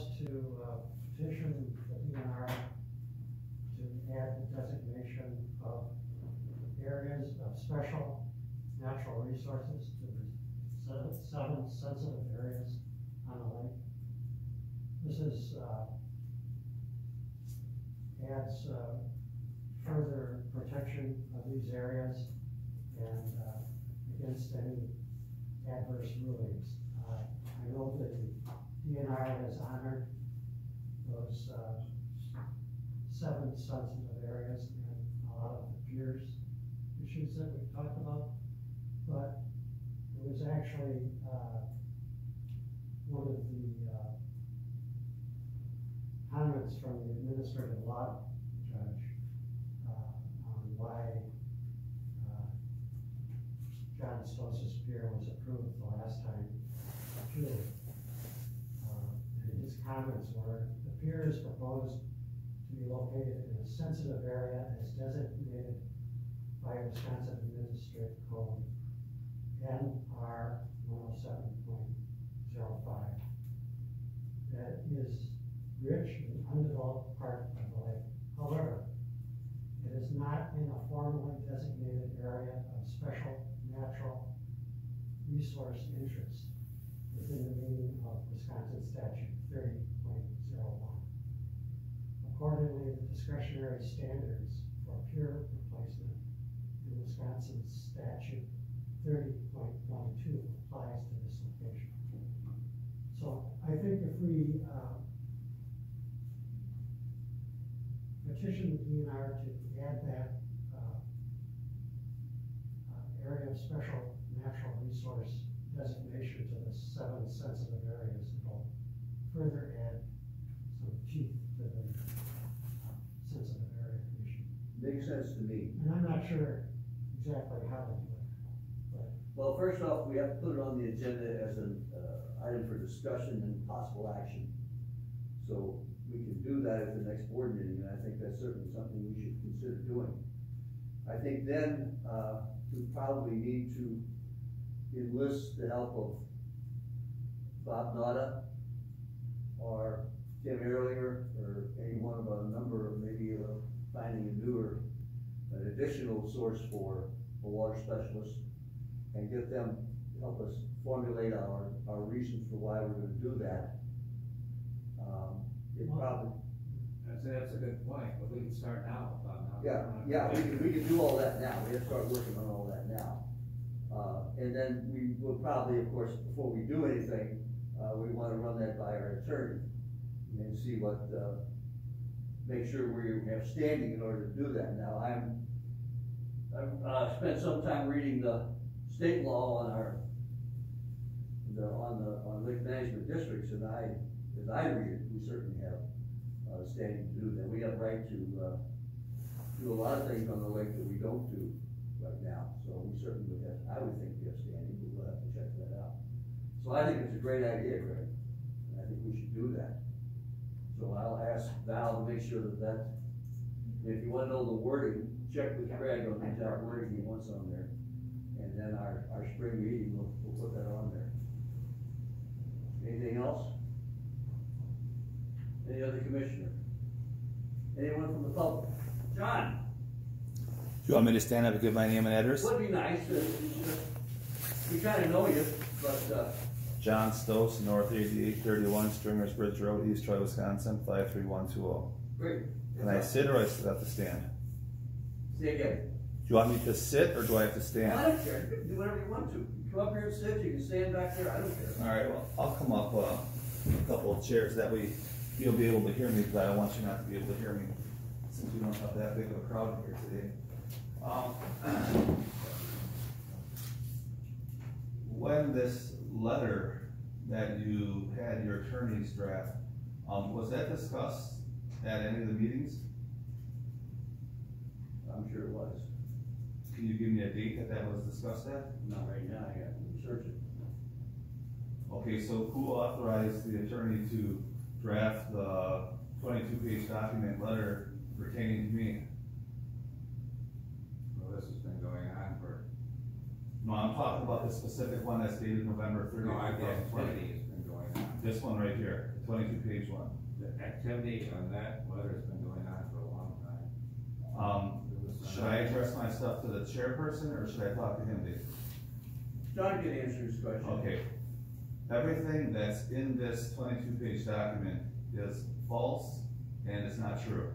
us to petition the DNR to add the designation of areas of special natural resources to the seven sensitive areas on the lake. This is adds further protection of these areas and against any adverse rulings. I know that the DNR has honored those seven sensitive areas and a lot of the peers issues that we've talked about, but it was actually one of the comments from the administrative law judge on why John Stoss's pier was approved the last time too. And his comments were, the pier is proposed to be located in a sensitive area as designated by Wisconsin Administrative Code NR 107.05. That is rich and undeveloped part of the lake. However, it is not in a formally designated area of special natural resource interest within the meaning of Wisconsin Statute 30.01. Accordingly, the discretionary standards for pier replacement in Wisconsin Statute 30.12 applies to this location. So I think if we petition the DNR to add that area of special natural resource designation to the seven sensitive areas, it'll further add some teeth to the sensitive area issue. Makes sense to me. And I'm not sure exactly how to do it. But well, first off, we have to put it on the agenda as an item for discussion and possible action. So we can do that at the next board meeting, and I think that's certainly something we should consider doing. I think then we probably need to enlist the help of Bob Nada or Tim Earlier or any one of a number of maybe finding an additional source for a water specialist and get them to help us formulate our reasons for why we're going to do that. That's a good point, but we can start now. Yeah, we can do all that now. We have to start working on all that now. And then we will probably, of course, before we do anything, we want to run that by our attorney and see what, make sure we have standing in order to do that. Now, I've spent some time reading the state law on on lake management districts, and as I read it, we certainly have standing to do that. We have a right to do a lot of things on the lake that we don't do right now. So we certainly would have, I would think we have standing, but we'll have to check that out. So I think it's a great idea, Greg. And I think we should do that. So I'll ask Val to make sure that if you want to know the wording, check with Greg on the exact wording he wants on there. And then our spring meeting, we'll put that on there. Anything else? Any other commissioner? Anyone from the public? John? Do you want me to stand up and give my name and address? Would be nice. We kind of know you, but John Stoss, North 8831 Stringers Bridge Road, East Troy, Wisconsin 53120. Great. Can I sit or I still have to stand? Say again. Do you want me to sit or do I have to stand? I don't care. You can do whatever you want to. You can come up here and sit. You can stand back there. I don't care. All right. Well, I'll come up a couple of chairs. That way you'll be able to hear me, because I don't want you not to be able to hear me since we don't have that big of a crowd here today. When this letter that you had your attorneys draft, was that discussed at any of the meetings? I'm sure it was. Can you give me a date that was discussed at? Not right now. I got to research it. Okay, so who authorized the attorney to draft the 22-page document letter pertaining to me? Well, this has been going on for. No, I'm talking about the specific one that's dated November 30th. No, I guess 20 has been going on. This one right here, the 22-page one. The activity on that letter's been going on for a long time. Should I address my stuff to the chairperson, or should I talk to him, Dave? John can answer his question. Okay. Everything that's in this 22-page document is false and it's not true.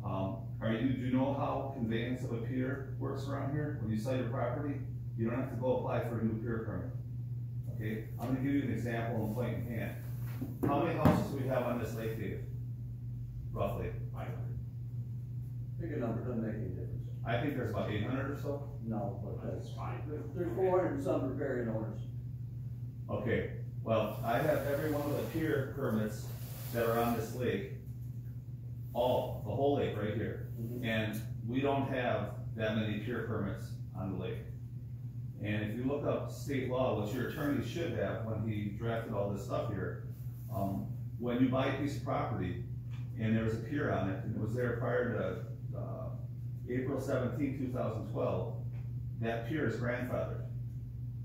Do you know how conveyance of a pier works around here? When you sell your property, you don't have to go apply for a new pier permit. Okay, I'm gonna give you an example and point in hand. How many houses do we have on this lake, Dave? Roughly? 500. Pick a number, doesn't make any difference. I think there's about 800 or so. No, but That's fine. there's 400 and some riparian owners. Okay, well, I have every one of the pier permits that are on this lake, the whole lake right here. And we don't have that many pier permits on the lake. And if you look up state law, which your attorney should have when he drafted all this stuff here, when you buy a piece of property and there's a pier on it, and it was there prior to April 17, 2012, that pier is grandfathered,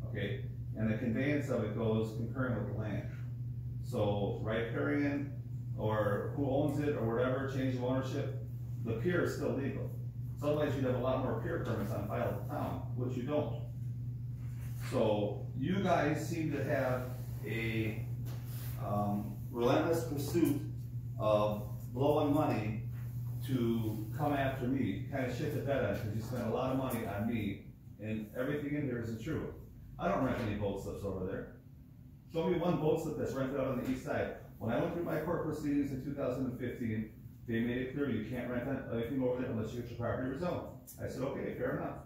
okay? And the conveyance of it goes concurrent with the land. So riparian, or who owns it, or whatever, change of ownership, the pier is still legal. So otherwise you'd have a lot more pier permits on file at the town, which you don't. So you guys seem to have a relentless pursuit of blowing money to come after me, kind of shit the bed on, because you spent a lot of money on me, and everything in there isn't true. I don't rent any boat slips over there. Show me one boat slip that's rented out on the east side. When I went through my court proceedings in 2015, they made it clear you can't rent anything over there unless you get your property rezoned. I said, okay, fair enough.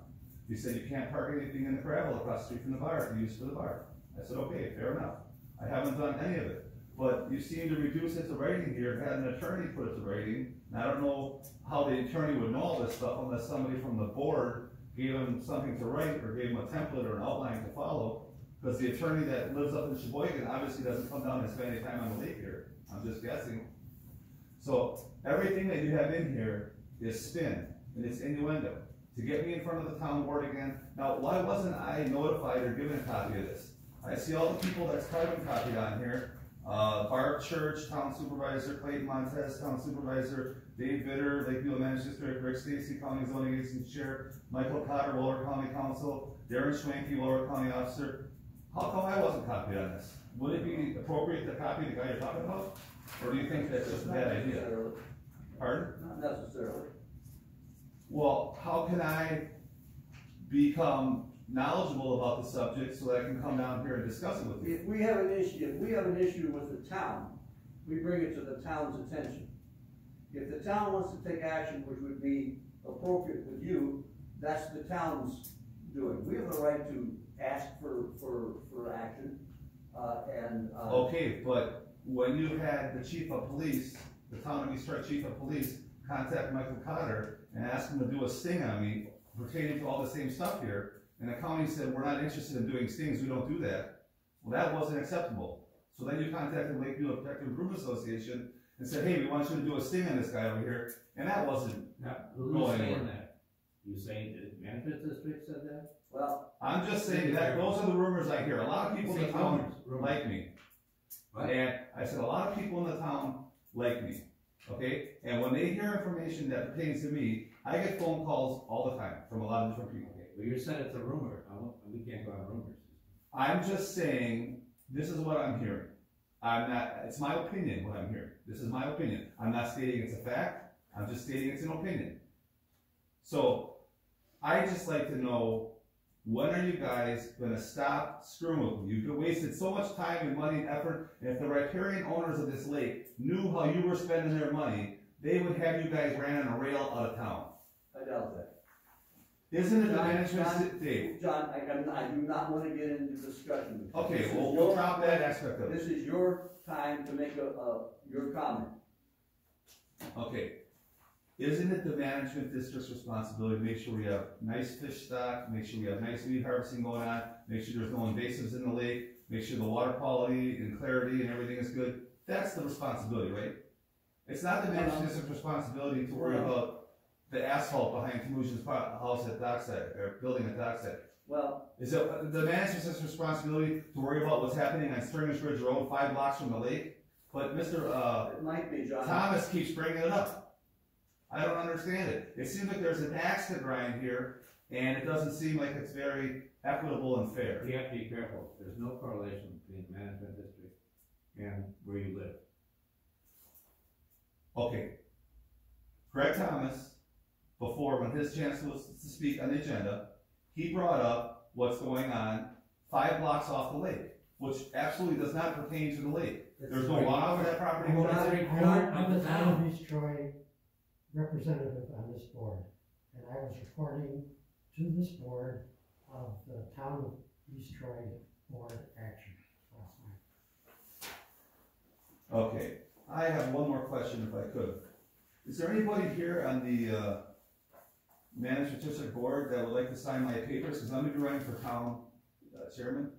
You said you can't park anything in the gravel across the street from the bar to use for the bar. I said, okay, fair enough. I haven't done any of it. But you seem to reduce it to writing here, had an attorney put it to writing, and I don't know how the attorney would know all this stuff unless somebody from the board gave him something to write or gave him a template or an outline to follow, because the attorney that lives up in Sheboygan obviously doesn't come down and spend any time on the lake here. I'm just guessing. So everything that you have in here is spin, and it's innuendo to get me in front of the town board again. Now, why wasn't I notified or given a copy of this? I see all the people that's carbon copied on here. Barb Church, Town Supervisor, Clayton Montez, Town Supervisor, Dave Vitter, Lake Beulah Managed District, Rick Stacy, County Zoning Agency Chair, Michael Cotter, Lower County Council, Darren Schwanke, Lower County Officer. How come I wasn't copied on this? Would it be appropriate to copy the guy you're talking about? Or do you think that's just a bad idea? Pardon? Not necessarily. Well, how can I become knowledgeable about the subject so that I can come down here and discuss it with you? If we have an issue with the town, we bring it to the town's attention. If the town wants to take action, which would be appropriate with you, that's the town's doing. We have the right to ask for action, Okay, but when you had the chief of police, the town of East Troy chief of police, contact Michael Cotter and ask him to do a sting on me pertaining to all the same stuff here, and the county said, we're not interested in doing stings, we don't do that. Well, that wasn't acceptable. So then you contacted Lake Beulah Protective Group Association and said, hey, we want you to do a sting on this guy over here, and that wasn't Who's going saying anywhere. that? You saying the management district said that? well, I'm just saying that those are the rumors I hear. A lot of people in the town like me. What? And I said, a lot of people in the town like me, okay? And when they hear information that pertains to me, I get phone calls all the time from a lot of different people. Okay, well, you said it's a rumor. We can't go on rumors. I'm just saying, this is what I'm hearing. I'm not, it's my opinion what I'm hearing. This is my opinion. I'm not stating it's a fact, I'm just stating it's an opinion. So, I just like to know, when are you guys gonna stop screwing with me? You've wasted so much time and money and effort, and if the riparian owners of this lake knew how you were spending their money, they would have you guys ran on a rail out of town. I doubt that. Isn't it the management, Dave? John, I do not want to get into discussion. Okay, we'll drop that aspect of it. This is your time to make your comment. Okay. Isn't it the management district's responsibility to make sure we have nice fish stock, make sure we have nice weed harvesting going on, make sure there's no invasives in the lake, make sure the water quality and clarity and everything is good? That's the responsibility, right? It's not the management district's responsibility to worry about the asphalt behind Temujin's house at Dockside, or building at Dockside. Well, Is it the manager's responsibility to worry about what's happening on Stringers Ridge Road, 5 blocks from the lake? But Mr. it might be, John. Thomas keeps bringing it up. I don't understand it. It seems like there's an axe to grind here, and it doesn't seem like it's very equitable and fair. You have to be careful, there's no correlation between management district and where you live. Okay. Greg Thomas, before, when his chance was to speak on the agenda, he brought up what's going on 5 blocks off the lake, which absolutely does not pertain to the lake. There's no law over that property. I'm the town of East Troy representative on this board, and I was reporting to this board of the town of East Troy board action last night. Okay, I have one more question if I could. Is there anybody here on the management district board that would like to sign my papers? Because I'm going to be running for town chairman,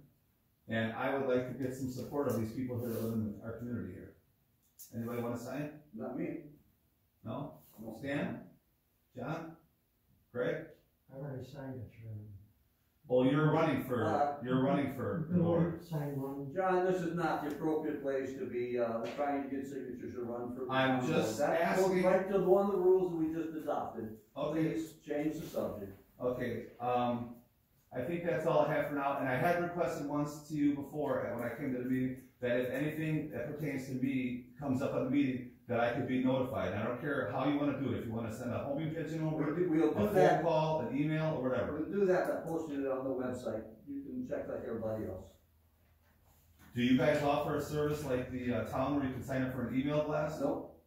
and I would like to get some support of these people here that live in our community here. Anybody want to sign? Not me. No? Stan? John? Greg? I've already signed it, Chairman. Well, you're running for the board. Sign one. John, this is not the appropriate place to be, trying to get signatures to run for. I'm the just board. That goes asking- right to one of the rules that we just adopted. Okay. Please change the subject. Okay, I think that's all I have for now, and I had requested once to you before, when I came to the meeting, that if anything that pertains to me comes up at the meeting, that I could be notified. I don't care how you wanna do it, if you wanna send a homing pigeon over, We'll a do phone that, call, an email, or whatever. we'll do that by posting it on the website. You can check like everybody else. Do you guys offer a service like the town where you can sign up for an email blast? Nope,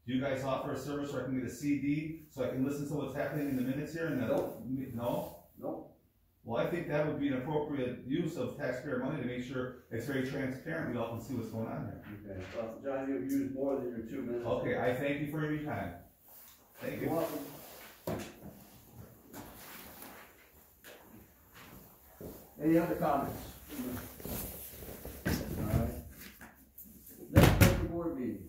Do you guys offer a service where I can get a CD, so I can listen to what's happening in the minutes here and Nope. No? nope. Well, I think that would be an appropriate use of taxpayer money to make sure it's very transparent, we all can see what's going on here. Okay, well, John, you've used more than your 2 minutes. Okay, I thank you for your time. Thank You're you. welcome. Any other comments? All right. Next regular board meeting.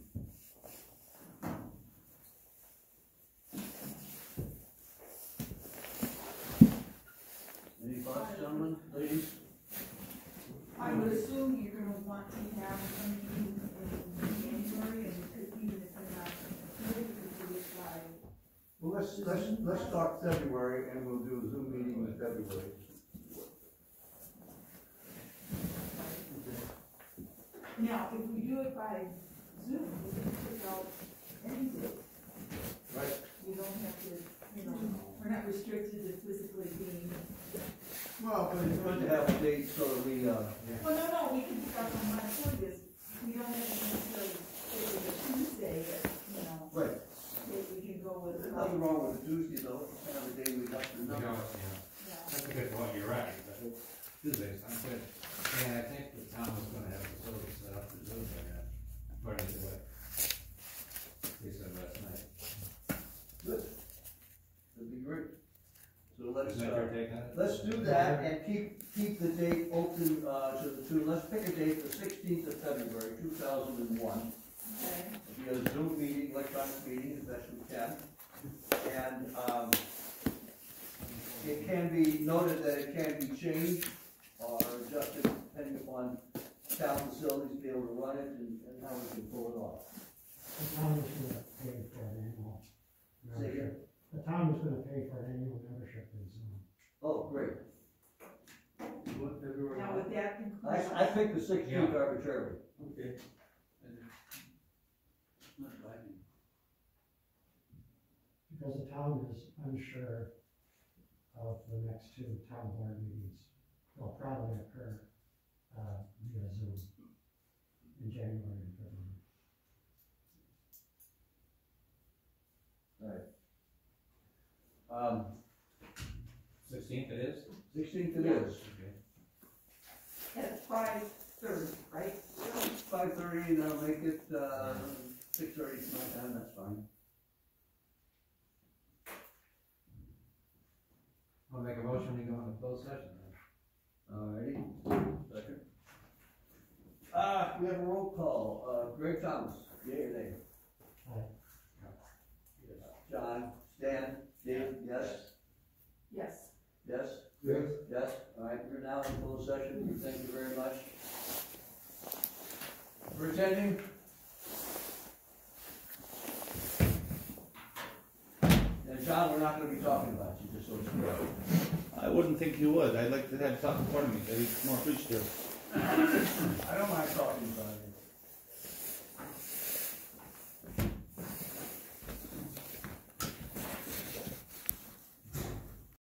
Any thoughts, gentlemen, ladies? I would assume you're gonna want to have a meeting in January, and even if you're not, maybe you could do it by. Well, let's talk February, and we'll do a Zoom meeting in February. Now, if we do it by Zoom, we can pick out any date. Right. We don't have to, we're not restricted to physically being. Well, but it's good to have a date so that we, Well, no, we can pick out on my point is, we don't have to necessarily say it's a Tuesday, right. we can go with. There's nothing wrong with a Tuesday though, it's kind of a day we got to You know. know, Yeah. that's a good point, you're right, but Tuesdays, I'm good. And I think the town was gonna have facilities set up for Zoom there, according to what they said last night. Good. That'd be great. So let's, Is that your take on it? let's do that and keep the date open, to the two, let's pick a date, the 16th of February, 2001. Okay. Be a Zoom meeting, electronic meeting, as best we can. And, it can be noted that it can be changed or adjusted depending upon town facilities to be able to run it and how we can pull it off. The town is gonna pay for an annual Say again? membership. The town is gonna pay for an annual membership in Zoom. Oh, great. What, February? Now, would that include? I picked the 16th Yeah. arbitrarily. Okay. Because the town is unsure of the next 2 town board meetings. They'll probably occur, via Zoom in January and February. Right. 16th it is? 16th it Yeah. is. Okay. At 5:30, right? 5:30, and that'll make it, 6:30 my time, that's fine. I'll make a motion, we go into closed session then. Alrighty. Second. We have a roll call, Greg Thomas, yea or nay? Aye. John, Stan, Dave, yes? Yes. Yes? Yes. Yes, all right, we're now in closed session, thank you very much for attending. And John, we're not gonna be talking about you, just so you know. I wouldn't think you would. I'd like to have talk for me. I'd be more appreciative. I don't mind talking about it.